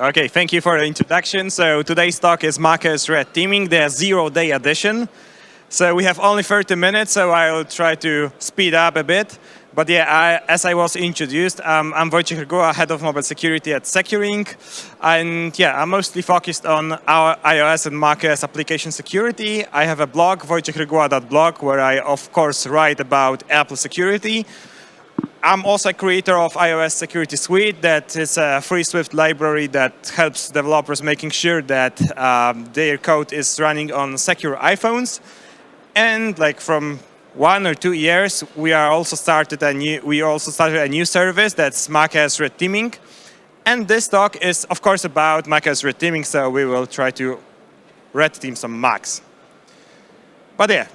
Okay, thank you for the introduction. So today's talk is macOS Red Teaming, the zero-day edition. So we have only 30 minutes, so I'll try to speed up a bit. But yeah, as I was introduced, I'm Wojciech Reguła, head of mobile security at SecureInc. And yeah, I'm mostly focused on our iOS and macOS application security. I have a blog, wojciechreguła.blog, where I, of course, write about Apple security. I'm also a creator of iOS Security Suite. That is a free Swift library that helps developers making sure that their code is running on secure iPhones. And like from 1 or 2 years, we also started a new service that's macOS Red Teaming. And this talk is, of course, about macOS Red Teaming, so we will try to red team some Macs. But yeah.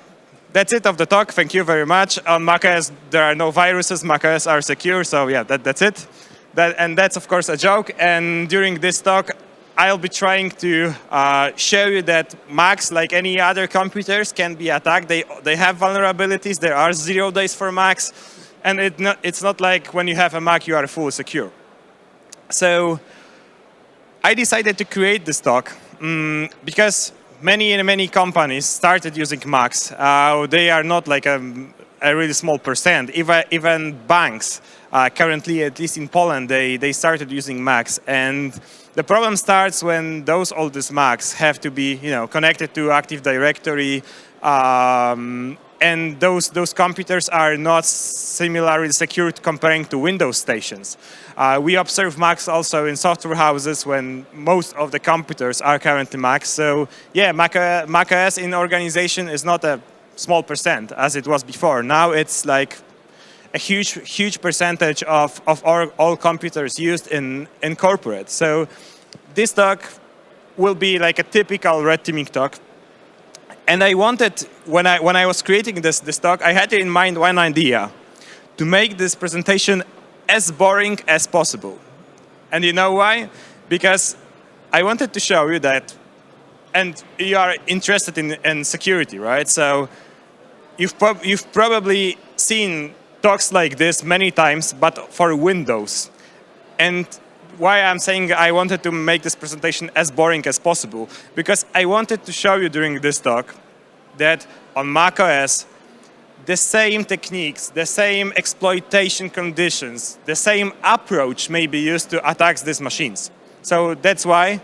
That's it of the talk. Thank you very much. On macOS, there are no viruses. macOS are secure. So yeah, that's it. And that's, of course, a joke. And during this talk, I'll be trying to show you that Macs, like any other computers, can be attacked. They have vulnerabilities. There are 0 days for Macs. And it's not like when you have a Mac, you are fully secure. So I decided to create this talk because many companies started using Macs. They are not like a really small percent. Even banks, currently, at least in Poland, they started using Macs. And the problem starts when those oldest Macs have to be connected to Active Directory. And those computers are not similarly secured comparing to Windows stations. We observe Macs also in software houses when most of the computers are currently Macs. So yeah, macOS in organization is not a small percent as it was before. Now it's like a huge percentage of all computers used in corporate. So this talk will be like a typical red teaming talk. And I wanted, when I was creating this talk, I had in mind one idea: to make this presentation as boring as possible. And you know why? Because I wanted to show you that, and you are interested in security, right? So you've probably seen talks like this many times, but for Windows. And why I'm saying I wanted to make this presentation as boring as possible, because I wanted to show you during this talk that on macOS, the same techniques, the same exploitation conditions, the same approach may be used to attack these machines. So that's why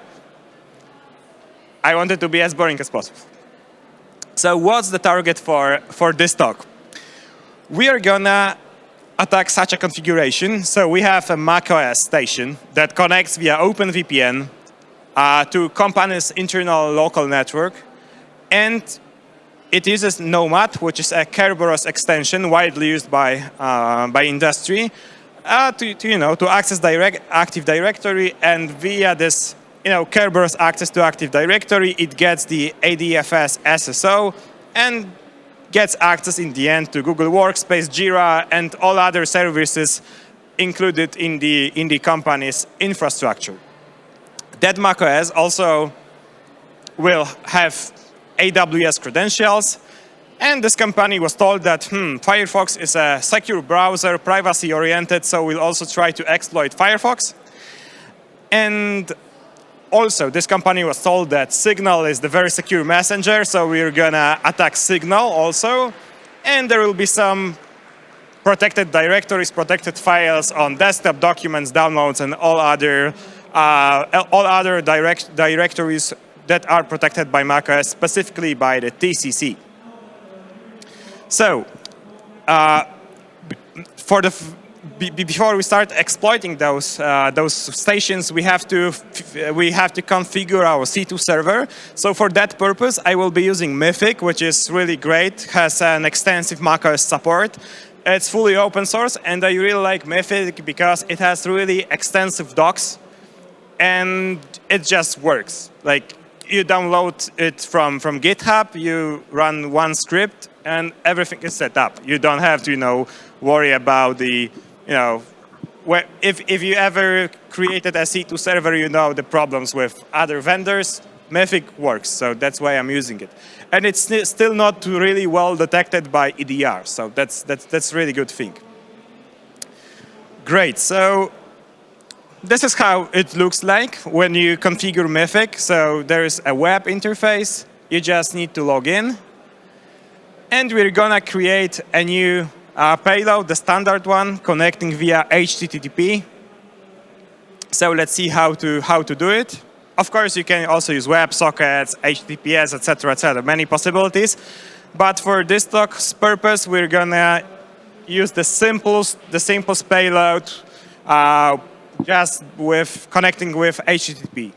I wanted to be as boring as possible. So what's the target for this talk? We are gonna attack such a configuration. So we have a macOS station that connects via OpenVPN to company's internal local network, and it uses Nomad, which is a Kerberos extension widely used by industry to access Active Directory, and via this Kerberos access to Active Directory, it gets the ADFS SSO and gets access in the end to Google Workspace, Jira, and all other services included in the company's infrastructure. That macOS also will have AWS credentials, and this company was told that Firefox is a secure browser, privacy-oriented, so we'll also try to exploit Firefox. And also, this company was told that Signal is the very secure messenger, so we're gonna attack Signal also. And there will be some protected directories, protected files on desktop, documents, downloads, and all other directories that are protected by macOS, specifically by the TCC. So, before we start exploiting those stations, we have to configure our C2 server. So for that purpose, I will be using Mythic, which is really great, has an extensive macOS support. It's fully open source, and I really like Mythic because it has really extensive docs, and it just works. Like, you download it from GitHub, you run one script, and everything is set up. You don't have to, worry about the, if you ever created a C2 server, the problems with other vendors. Mythic works, so that's why I'm using it. And it's still not really well detected by EDR, so that's really good thing. Great, so this is how it looks like when you configure Mythic. So there's a web interface. You just need to log in. And we're going to create a new payload, the standard one, connecting via HTTP. So let's see how to do it. Of course, you can also use WebSockets, HTTPS, etc., many possibilities. But for this talk's purpose, we're going to use the simplest payload, just with connecting with HTTP.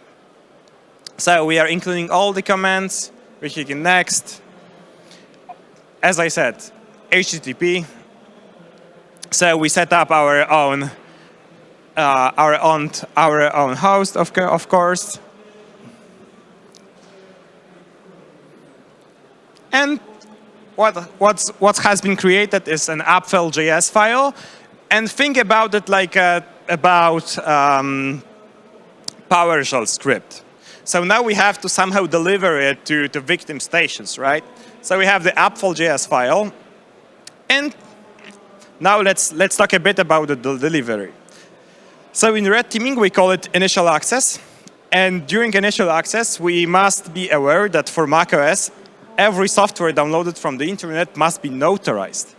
So we are including all the commands. We're clicking next. As I said, HTTP. So we set up our own host, of course. And what has been created is an app.js file, and think about it like about PowerShell script. So now we have to somehow deliver it to victim stations, right? So we have the app.js file, and now let's talk a bit about the delivery. So in red teaming, we call it initial access, and during initial access, we must be aware that for macOS, every software downloaded from the internet must be notarized.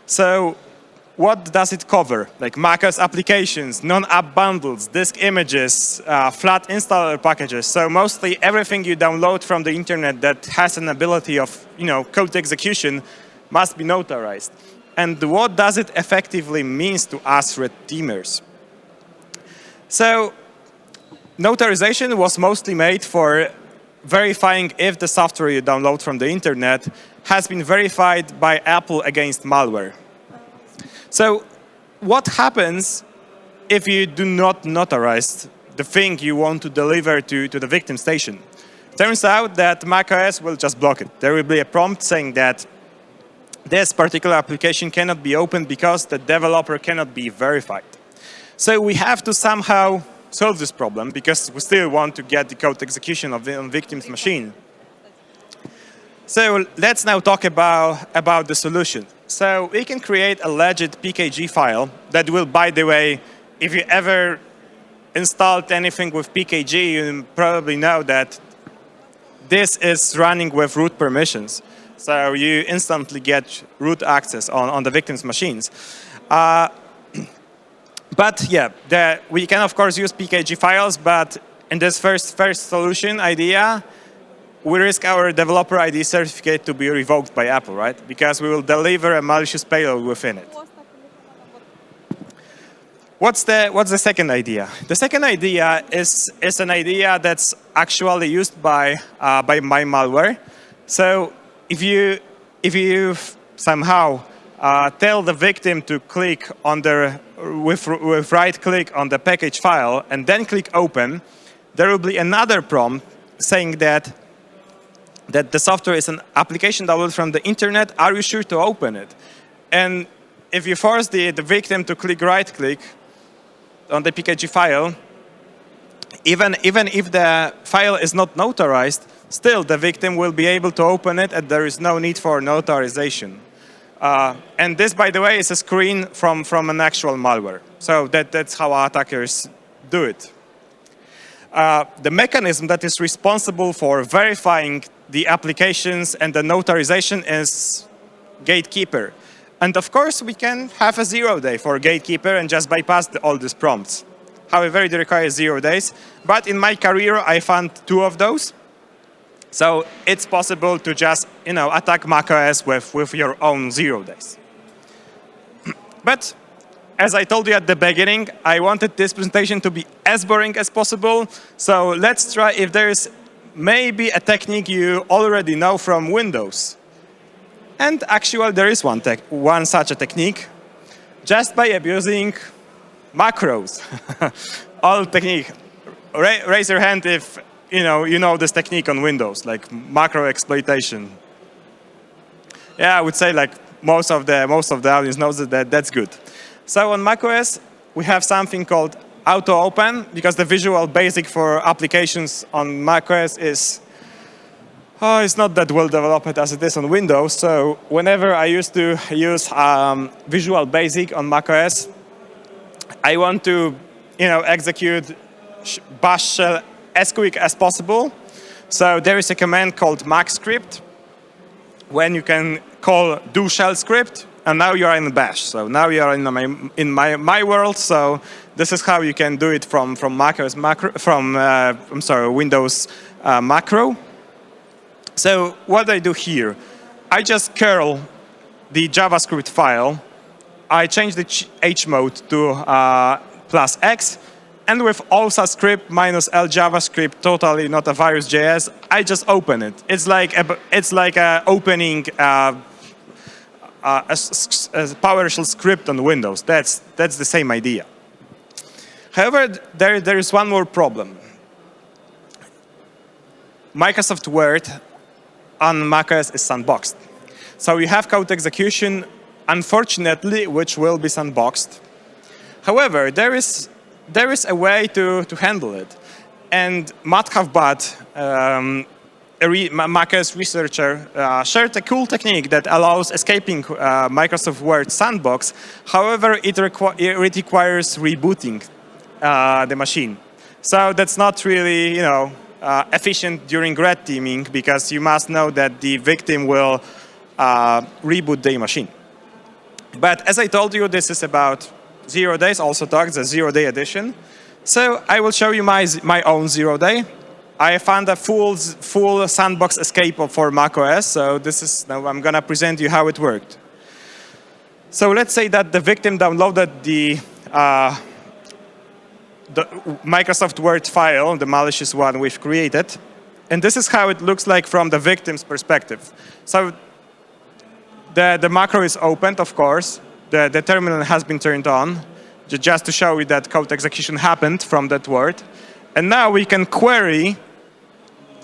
So what does it cover? Like macOS applications, non-app bundles, disk images, flat installer packages. So mostly everything you download from the internet that has an ability of code execution must be notarized. And what does it effectively mean to us red teamers? So notarization was mostly made for verifying if the software you download from the internet has been verified by Apple against malware. So what happens if you do not notarize the thing you want to deliver to the victim station? Turns out that macOS will just block it. There will be a prompt saying that this particular application cannot be opened because the developer cannot be verified. So we have to somehow solve this problem because we still want to get the code execution on victim's machine. So let's now talk about the solution. So we can create a legit PKG file that will, by the way, if you ever installed anything with PKG, you probably know that this is running with root permissions. So you instantly get root access on the victim's machines. But yeah, we can of course use PKG files, but in this first solution idea, we risk our developer ID certificate to be revoked by Apple, right? Because we will deliver a malicious payload within it. What's the second idea? The second idea is an idea that's actually used by malware. So if you somehow tell the victim to click on with right click on the package file and then click open, there will be another prompt saying that the software is an application downloaded from the internet. Are you sure to open it? And if you force the victim to click right click on the PKG file, even if the file is not notarized, still the victim will be able to open it, and there is no need for notarization. And this, by the way, is a screen from an actual malware. So that's how attackers do it. The mechanism that is responsible for verifying the applications and the notarization is Gatekeeper. And of course, we can have a 0 day for Gatekeeper and just bypass all these prompts. However, it requires 0 days. But in my career, I found 2 of those. So it's possible to just attack macOS with your own 0 days. But as I told you at the beginning, I wanted this presentation to be as boring as possible. So let's try if there is maybe a technique you already know from Windows. And actually, there is one such a technique, just by abusing macros. All technique. Raise your hand if you know this technique on Windows, like macro exploitation. Yeah, I would say like most of the audience knows that that's good. So on macOS, we have something called auto open, because the Visual Basic for applications on macOS is it's not that well developed as it is on Windows. So whenever I used to use Visual Basic on macOS, I want to execute bash shell as quick as possible. So there is a command called max script when you can call do shell script, and now you are in bash. So now you are in my world. So this is how you can do it from macOS macro Windows macro. So what I do here, I just curl the JavaScript file. I change the hmode to +x, and with also script -l JavaScript, totally not a virus.js, I just open it. It's like opening a PowerShell script on Windows. That's the same idea. However, there is one more problem. Microsoft Word on macOS is sandboxed. So you have code execution, unfortunately, which will be sandboxed. However, there is a way to handle it. And Matt Havbat, a macOS researcher, shared a cool technique that allows escaping Microsoft Word sandbox. However, it requires rebooting the machine. So that's not really, efficient during red teaming, because you must know that the victim will reboot the machine. But as I told you, this is about 0 days, also talks the 0-day edition. So I will show you my own 0-day. I found a full sandbox escape for macOS. So now I'm gonna present you how it worked. So let's say that the victim downloaded the Microsoft Word file, the malicious one we've created. And this is how it looks like from the victim's perspective. So the macro is opened, of course. The terminal has been turned on, just to show you that code execution happened from that word. And now we can query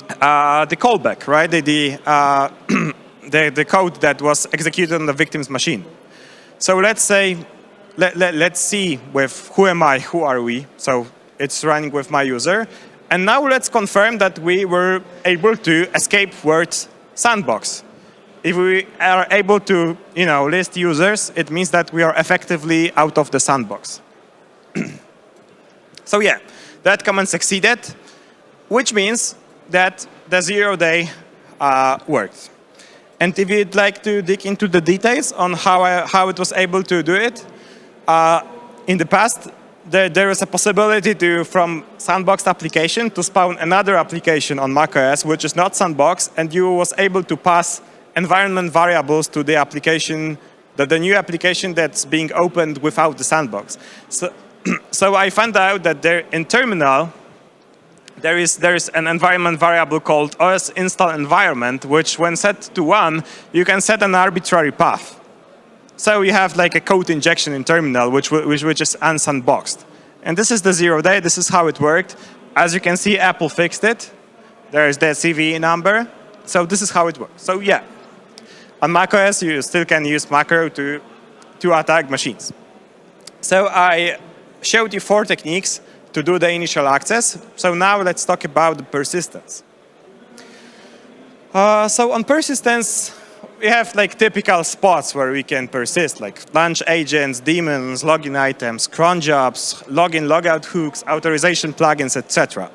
the callback, right? The code that was executed on the victim's machine. So let's say, let's see with who am I, who are we. So it's running with my user. And now let's confirm that we were able to escape Word sandbox. If we are able to, list users, it means that we are effectively out of the sandbox. So yeah, that command succeeded, which means that the 0-day worked. And if you'd like to dig into the details on how it was able to do it, in the past, there is a possibility from sandboxed application to spawn another application on macOS, which is not sandboxed, and you was able to pass environment variables to the application, the new application that's being opened without the sandbox. So I found out that in terminal, there is an environment variable called OS install environment, which when set to 1, you can set an arbitrary path. So you have like a code injection in terminal, which is unsandboxed. And this is the 0-day. This is how it worked. As you can see, Apple fixed it. There is the CVE number. So this is how it works. So yeah, on macOS, you still can use macro to attack machines. So I showed you 4 techniques to do the initial access. So now let's talk about the persistence. So on persistence, we have like typical spots where we can persist, like launch agents, daemons, login items, cron jobs, login, logout hooks, authorization plugins, etc.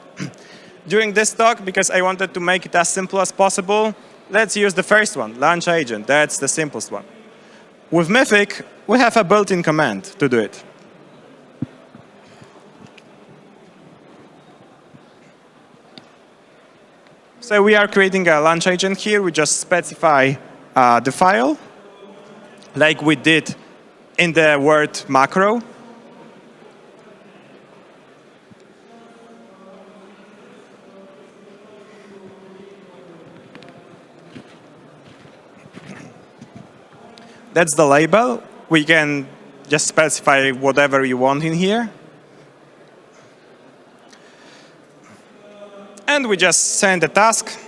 During this talk, because I wanted to make it as simple as possible, let's use the first one, launch agent. That's the simplest one. With Mythic, we have a built-in command to do it. So we are creating a launch agent here. We just specify the file, like we did in the Word macro. That's the label. We can just specify whatever you want in here. And we just send a task.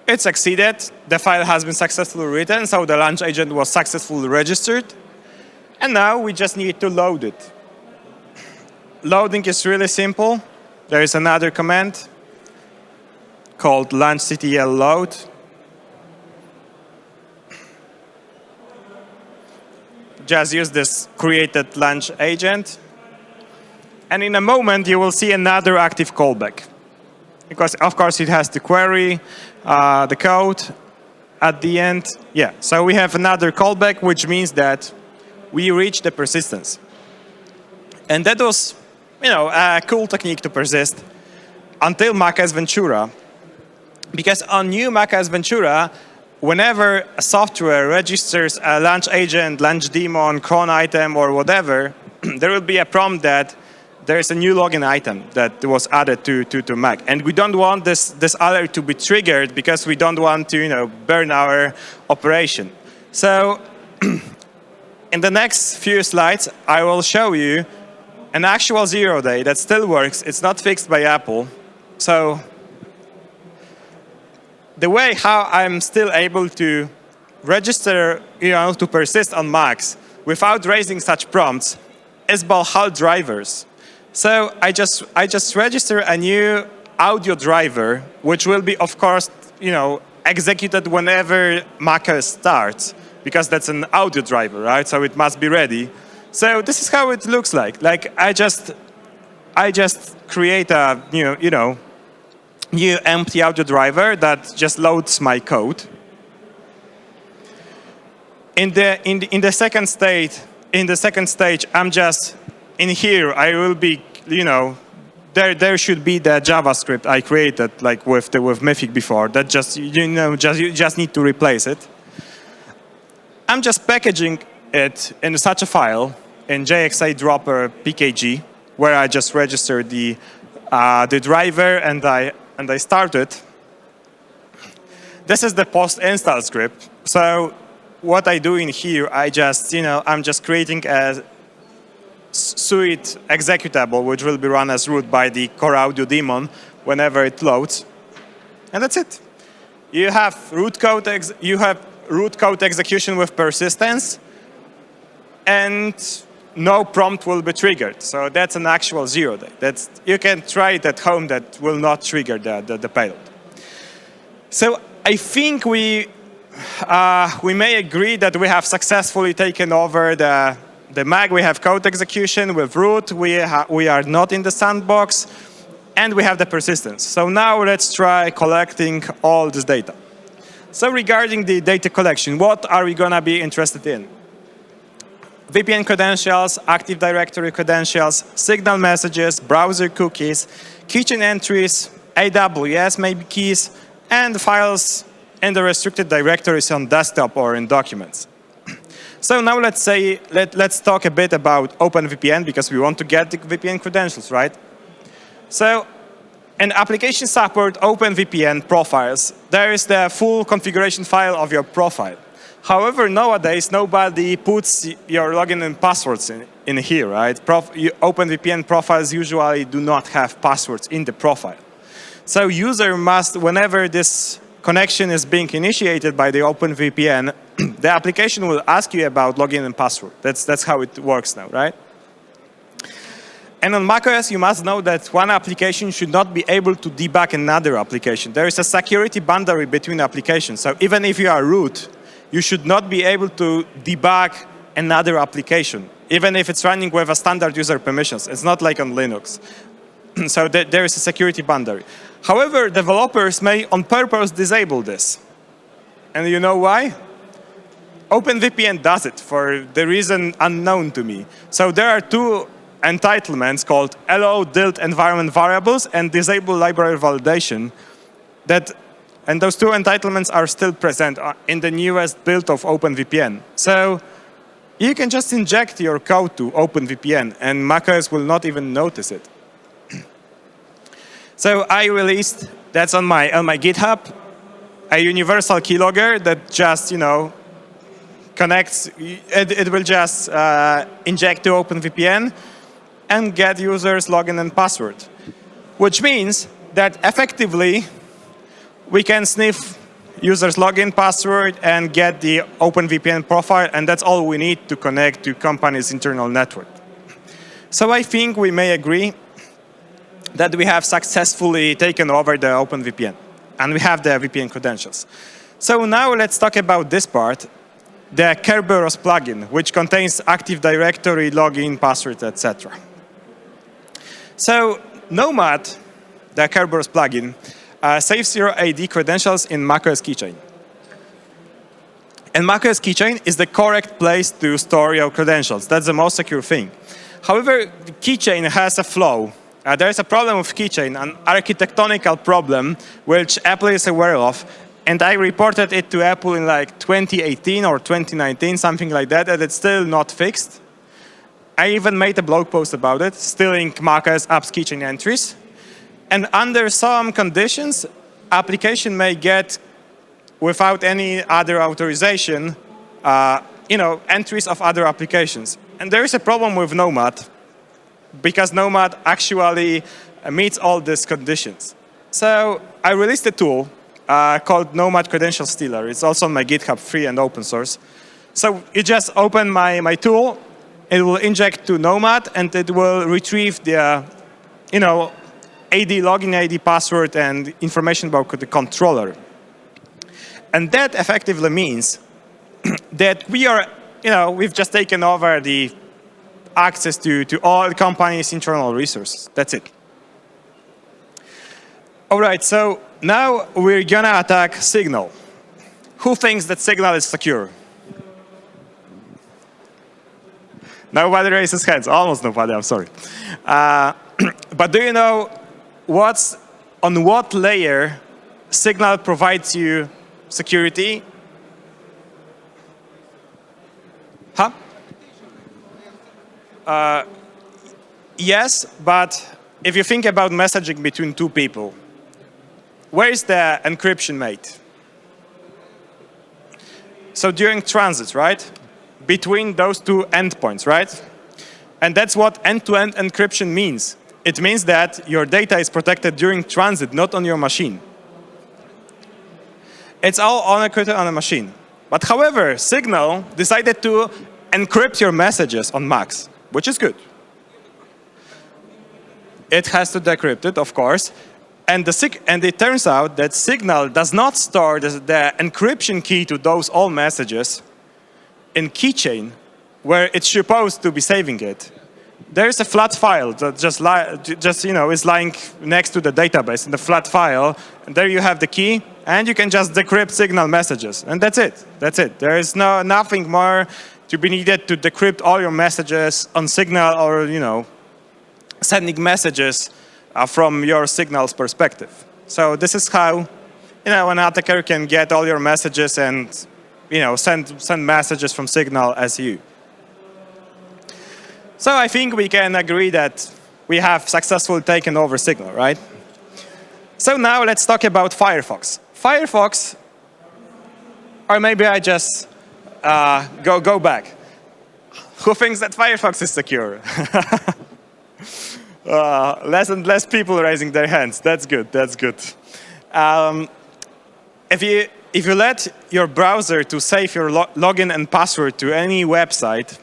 It succeeded. The file has been successfully written, so the launch agent was successfully registered. And now we just need to load it. Loading is really simple. There is another command called launchctl load. just use this created launch agent. And in a moment, you will see another active callback. Because, of course, it has to query the code at the end. Yeah, so we have another callback, which means that we reach the persistence. And that was, a cool technique to persist until macOS Ventura. Because on new macOS Ventura, whenever a software registers a launch agent, launch daemon, cron item, or whatever, there will be a prompt that there is a new login item that was added to Mac. And we don't want this alert to be triggered because we don't want to burn our operation. So in the next few slides, I will show you an actual 0-day that still works. It's not fixed by Apple. So the way how I'm still able to register, to persist on Macs without raising such prompts is by HAL drivers. So I just register a new audio driver, which will be, of course, executed whenever macOS starts, because that's an audio driver, right? So it must be ready. So this is how it looks like. Like I just create a new empty audio driver that just loads my code. In the second stage, I'm just in here. I will be, there should be the JavaScript I created like with Mythic before. That you just need to replace it. I'm just packaging it in such a file in JXA dropper pkg, where I just register the driver and I start it. This is the post-install script. So what I do in here, I'm just creating a suite executable, which will be run as root by the core audio daemon whenever it loads, and that's it. You have root code execution with persistence, and no prompt will be triggered. So that's an actual 0-day. You can try it at home. That will not trigger the payload. So I think we may agree that we have successfully taken over the Mac. We have code execution with root. We are not in the sandbox, and we have the persistence. So now let's try collecting all this data. So regarding the data collection, what are we going to be interested in? VPN credentials, Active Directory credentials, Signal messages, browser cookies, kitchen entries, AWS maybe keys, and files in the restricted directories on desktop or in documents. So now let's talk a bit about OpenVPN, because we want to get the VPN credentials, right? So in application support OpenVPN profiles, there is the full configuration file of your profile. However, nowadays, nobody puts your login and passwords in here, right? OpenVPN profiles usually do not have passwords in the profile. So user must, whenever this connection is being initiated by the OpenVPN, the application will ask you about login and password. That's how it works now, right? And on macOS, you must know that one application should not be able to debug another application. There is a security boundary between applications. So even if you are root, you should not be able to debug another application, even if it's running with a standard user permissions. It's not like on Linux. So there is a security boundary. However, developers may on purpose disable this. And you know why? OpenVPN does it for the reason unknown to me. So there are two entitlements called allow DILT environment variables and disable library validation. And those two entitlements are still present in the newest build of OpenVPN. So you can just inject your code to OpenVPN, and macOS will not even notice it. So I released, that's on my GitHub, a universal keylogger that just connects. It will just inject to OpenVPN and get users login and password, which means that effectively we can sniff users' login password and get the OpenVPN profile, and that's all we need to connect to company's internal network. So I think we may agree that we have successfully taken over the OpenVPN, and we have the VPN credentials. So now let's talk about this part. the Kerberos plugin, which contains Active Directory, login, password, etc. So Nomad, the Kerberos plugin, saves your AD credentials in macOS Keychain. And macOS Keychain is the correct place to store your credentials. That's the most secure thing. However, Keychain has a flaw. There is a problem with Keychain, an architectonical problem, which Apple is aware of. And I reported it to Apple in like 2018 or 2019, something like that, and it's still not fixed. I even made a blog post about it, stealing macOS apps keychain entries. And under some conditions, application may get, without any other authorization, entries of other applications. And there is a problem with Nomad, because Nomad actually meets all these conditions. So I released a tool called Nomad Credential Stealer. It's also on my GitHub, free and open source. So you just open my tool, it will inject to Nomad, and it will retrieve the, AD login, AD password, and information about the controller. And that effectively means that we've just taken over the access to all the company's internal resources. That's it. All right, so now we're gonna attack Signal. Who thinks that Signal is secure? Nobody raises hands. Almost nobody, I'm sorry. But do you know on what layer Signal provides you security? Huh? Yes, but if you think about messaging between two people, where is the encryption made? So during transit, right? Between those two endpoints, right? And that's what end-to-end encryption means. It means that your data is protected during transit, not on your machine. It's all unencrypted on a machine. But however, Signal decided to encrypt your messages on Macs, which is good. It has to decrypt it, of course. And it turns out that Signal does not store the encryption key to those all messages in Keychain, where it's supposed to be saving it. There's a flat file that is lying next to the database in the flat file, and there you have the key, and you can just decrypt Signal messages, and that's it. That's it. There is nothing more to be needed to decrypt all your messages on Signal, or sending messages from your Signal's perspective. So this is how an attacker can get all your messages and send messages from Signal as you. So I think we can agree that we have successfully taken over Signal, right? So now let's talk about Firefox. Firefox, or maybe I just go back. Who thinks that Firefox is secure? Less and less people raising their hands. That's good. That's good. If you let your browser to save your login and password to any website,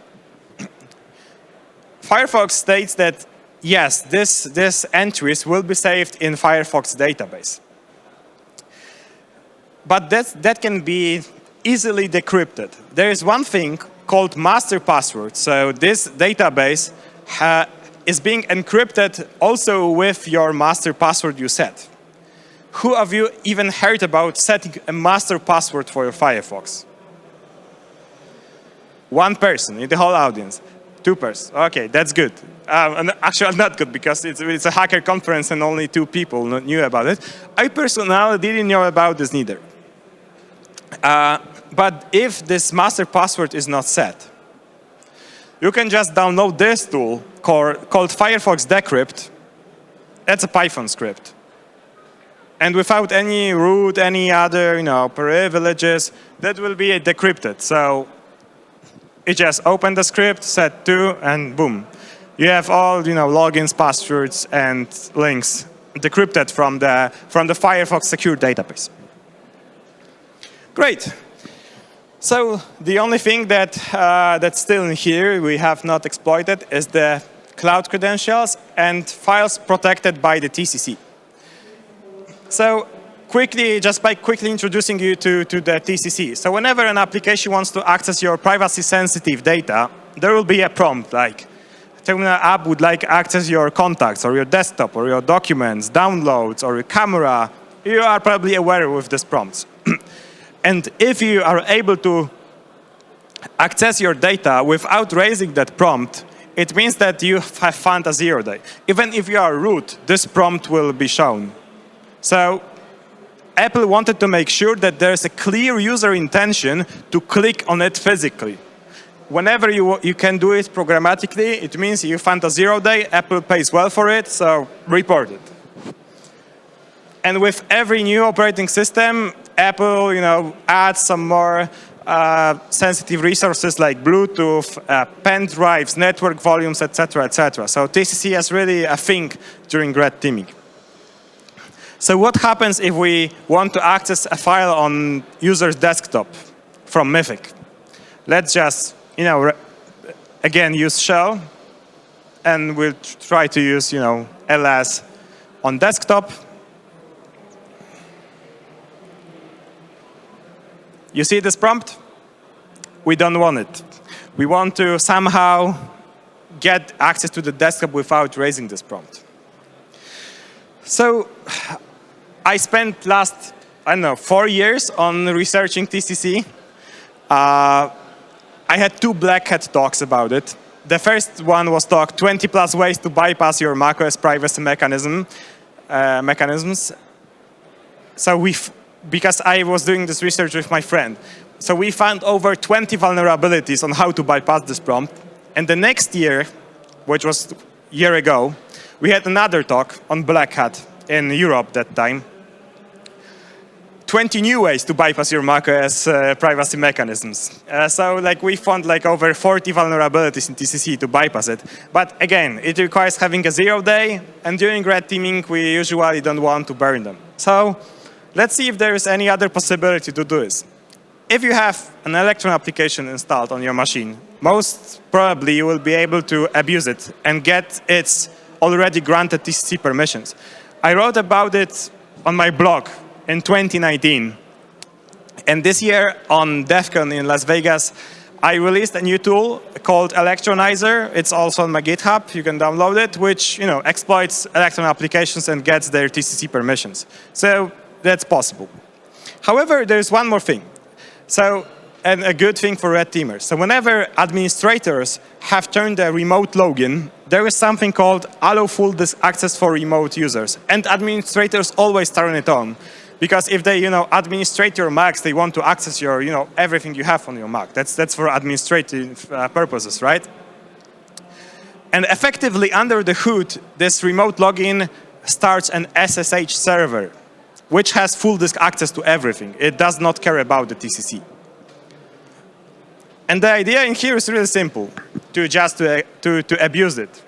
Firefox states that yes, this entries will be saved in Firefox database. But that can be easily decrypted. There is one thing called master password. So this database is being encrypted also with your master password you set. Who of you even heard about setting a master password for your Firefox? One person in the whole audience. 2 persons. OK, that's good. And actually, not good, because it's a hacker conference and only 2 people knew about it. I personally didn't know about this neither. But if this master password is not set, you can just download this tool called Firefox Decrypt. That's a Python script. And without any root, any other privileges, that will be decrypted. So you just open the script, set to, and boom. You have all logins, passwords, and links decrypted from the Firefox secure database. Great. So the only thing that's still in here we have not exploited is the cloud credentials and files protected by the TCC. So just by quickly introducing you to the TCC. So whenever an application wants to access your privacy-sensitive data, there will be a prompt like, Terminal app would like access your contacts or your desktop or your documents, downloads or your camera. You are probably aware with these prompts. And if you are able to access your data without raising that prompt, it means that you have found a 0-day. Even if you are root, this prompt will be shown. So Apple wanted to make sure that there's a clear user intention to click on it physically. Whenever you can do it programmatically, it means you found a 0-day, Apple pays well for it, so report it. And with every new operating system, Apple, adds some more sensitive resources like Bluetooth, pen drives, network volumes, etc., etc. So TCC is really a thing during red teaming. So what happens if we want to access a file on user's desktop from Mythic? Let's just, again, use shell, and we'll try to use, ls on desktop. You see this prompt? We don't want it. We want to somehow get access to the desktop without raising this prompt. So I spent last, 4 years on researching TCC. I had 2 Black Hat talks about it. The first one was talk 20 plus ways to bypass your macOS privacy mechanisms. So because I was doing this research with my friend. So we found over 20 vulnerabilities on how to bypass this prompt. And the next year, which was a year ago, we had another talk on Black Hat in Europe that time. 20 new ways to bypass your macOS privacy mechanisms. So we found over 40 vulnerabilities in TCC to bypass it. But again, it requires having a 0-day, and during red teaming, we usually don't want to burn them. So let's see if there is any other possibility to do this. If you have an Electron application installed on your machine, most probably you will be able to abuse it and get its already granted TCC permissions. I wrote about it on my blog in 2019. And this year on DefCamp in Las Vegas, I released a new tool called Electronizer. It's also on my GitHub. You can download it, which exploits Electron applications and gets their TCC permissions. So that's possible. However, there's one more thing. And a good thing for red teamers. So whenever administrators have turned a remote login, there is something called allow full disk access for remote users. And administrators always turn it on. Because if they, administrate your Macs, they want to access your, everything you have on your Mac. That's for administrative purposes, right? And effectively, under the hood, this remote login starts an SSH server, which has full disk access to everything. It does not care about the TCC. And the idea in here is really simple, to abuse it.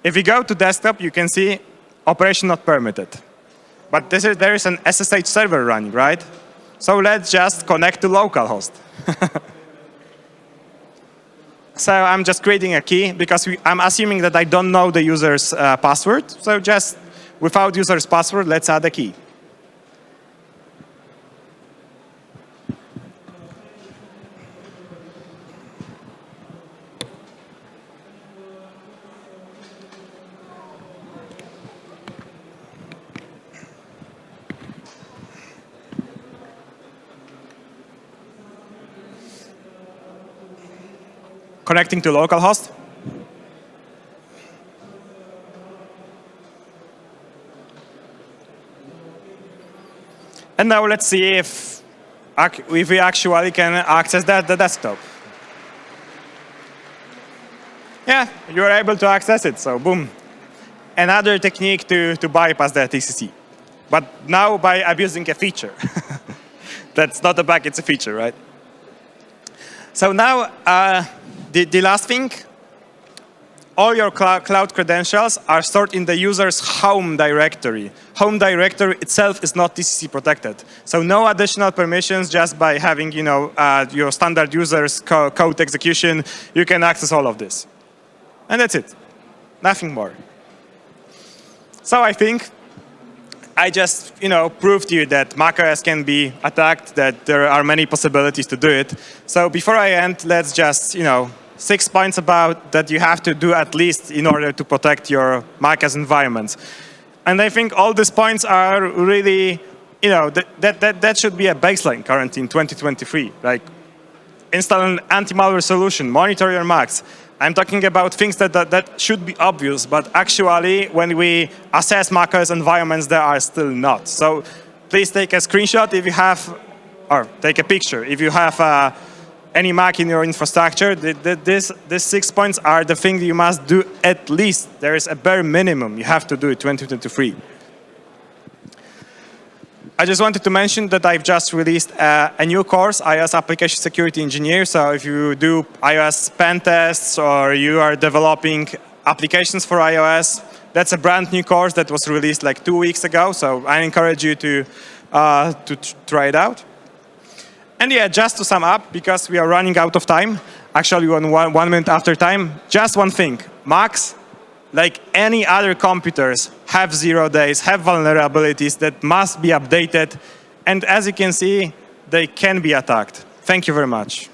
If you go to desktop, you can see operation not permitted. But there is an SSH server running, right? So let's just connect to localhost. So I'm just creating a key because I'm assuming that I don't know the user's password. So just without user's password, let's add a key. Connecting to localhost. And now let's see if we actually can access the desktop. Yeah, you're able to access it, so boom. Another technique to bypass the TCC. But now by abusing a feature. That's not a bug, it's a feature, right? So now, the last thing, all your cloud credentials are stored in the user's home directory. Home directory itself is not TCC protected. So no additional permissions, just by having your standard user's code execution, you can access all of this. And that's it. Nothing more. So I think I just, proved to you that macOS can be attacked, that there are many possibilities to do it. So before I end, let's just, 6 points about that you have to do at least in order to protect your macOS environment. And I think all these points are really, that should be a baseline currently in 2023. Like, install an anti-malware solution, monitor your Macs. I'm talking about things that should be obvious, but actually, when we assess macOS environments, they are still not. So please take a screenshot if you have, or take a picture. If you have any Mac in your infrastructure, these 6 points are the thing you must do at least. There is a bare minimum you have to do in 2023. I just wanted to mention that I've just released a new course, iOS Application Security Engineer. So if you do iOS pen tests or you are developing applications for iOS, that's a brand new course that was released like 2 weeks ago. So I encourage you to try it out. And yeah, just to sum up, because we are running out of time, actually 1 minute after time, just one thing. Macs, like any other computers, have 0 days, have vulnerabilities that must be updated. And as you can see, they can be attacked. Thank you very much.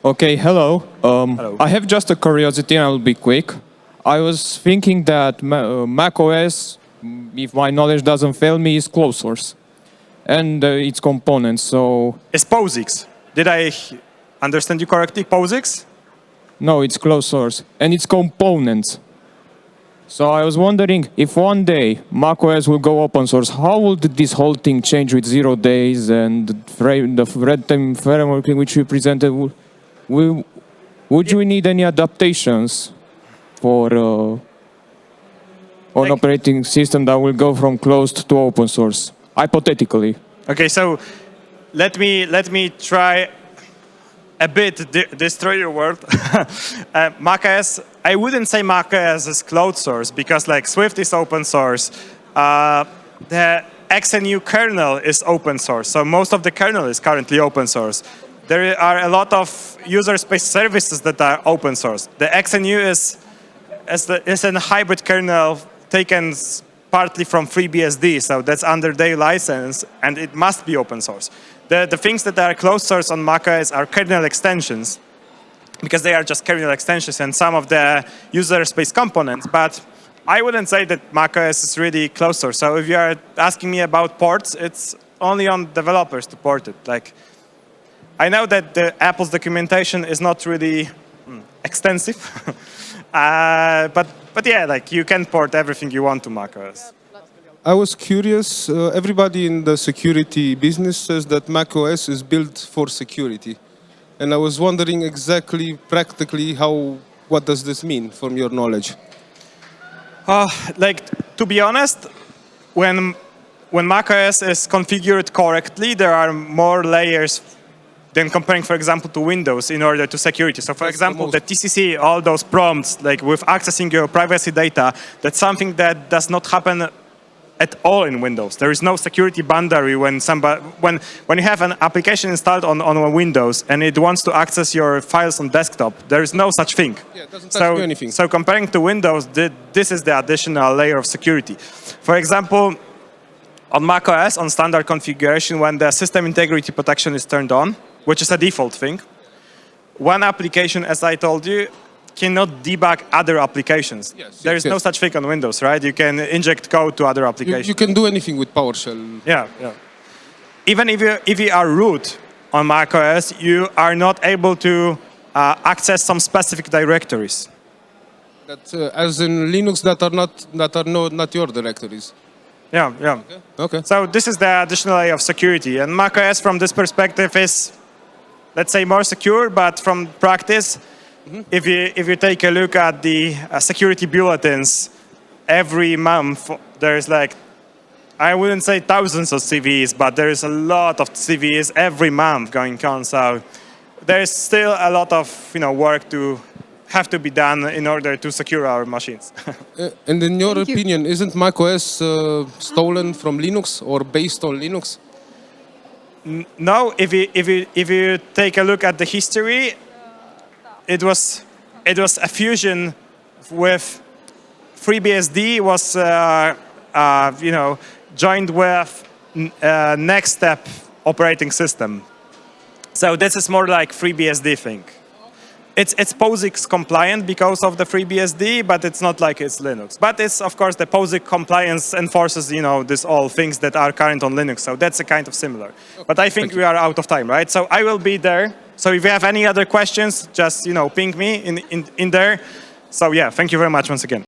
Okay, hello. Hello. I have just a curiosity and I'll be quick. I was thinking that macOS, if my knowledge doesn't fail me, is closed source. And its components, so... It's POSIX. Did I understand you correctly? POSIX? No, it's closed source. And its components. So I was wondering, if one day macOS will go open source, how would this whole thing change with 0 days and the red team framework which you presented? Would you need any adaptations for an operating system that will go from closed to open source, hypothetically? Okay, so let me try a bit destroy your world. macOS, I wouldn't say macOS is closed source because like Swift is open source. The XNU kernel is open source, so most of the kernel is currently open source. There are a lot of user space services that are open source. The XNU is a hybrid kernel taken partly from FreeBSD, so that's under their license, and it must be open source. The things that are closed source on macOS are kernel extensions, because they are just kernel extensions and some of the user space components. But I wouldn't say that macOS is really closed source. So if you are asking me about ports, it's only on developers to port it. Like, I know that Apple's documentation is not really extensive, but yeah, like you can port everything you want to macOS. I was curious, everybody in the security business says that macOS is built for security. And I was wondering exactly, practically, what does this mean from your knowledge? To be honest, when macOS is configured correctly, there are more layers than comparing, for example, to Windows in order to security. So, for example, the TCC, all those prompts, like with accessing your privacy data, that's something that does not happen at all in Windows. There is no security boundary when you have an application installed on Windows and it wants to access your files on desktop. There is no such thing. Yeah, it doesn't touch anything. So comparing to Windows, this is the additional layer of security. For example, on macOS, on standard configuration, when the system integrity protection is turned on, which is a default thing, one application, as I told you, cannot debug other applications. There is no such thing on Windows, right? You can inject code to other applications. You can do anything with PowerShell. Yeah. Even if you are root on macOS, you are not able to access some specific directories. That, as in Linux, that are not your directories. Yeah. Okay. So this is the additional layer of security, and macOS, from this perspective, is, let's say, more secure. But from practice, if you take a look at the security bulletins, every month there's like, I wouldn't say thousands of CVEs, but there is a lot of CVEs every month going on. So there is still a lot of work to have to be done in order to secure our machines. And in your opinion, isn't macOS stolen from Linux or based on Linux? No, if you take a look at the history, it was a fusion with FreeBSD was joined with next step operating system. So this is more like FreeBSD thing. It's POSIX compliant because of the FreeBSD, but it's not like it's Linux. But it's, of course, the POSIX compliance enforces, this all things that are current on Linux. So that's a kind of similar. But I think we are out of time, right? So I will be there. So if you have any other questions, just, ping me in there. So yeah, thank you very much once again.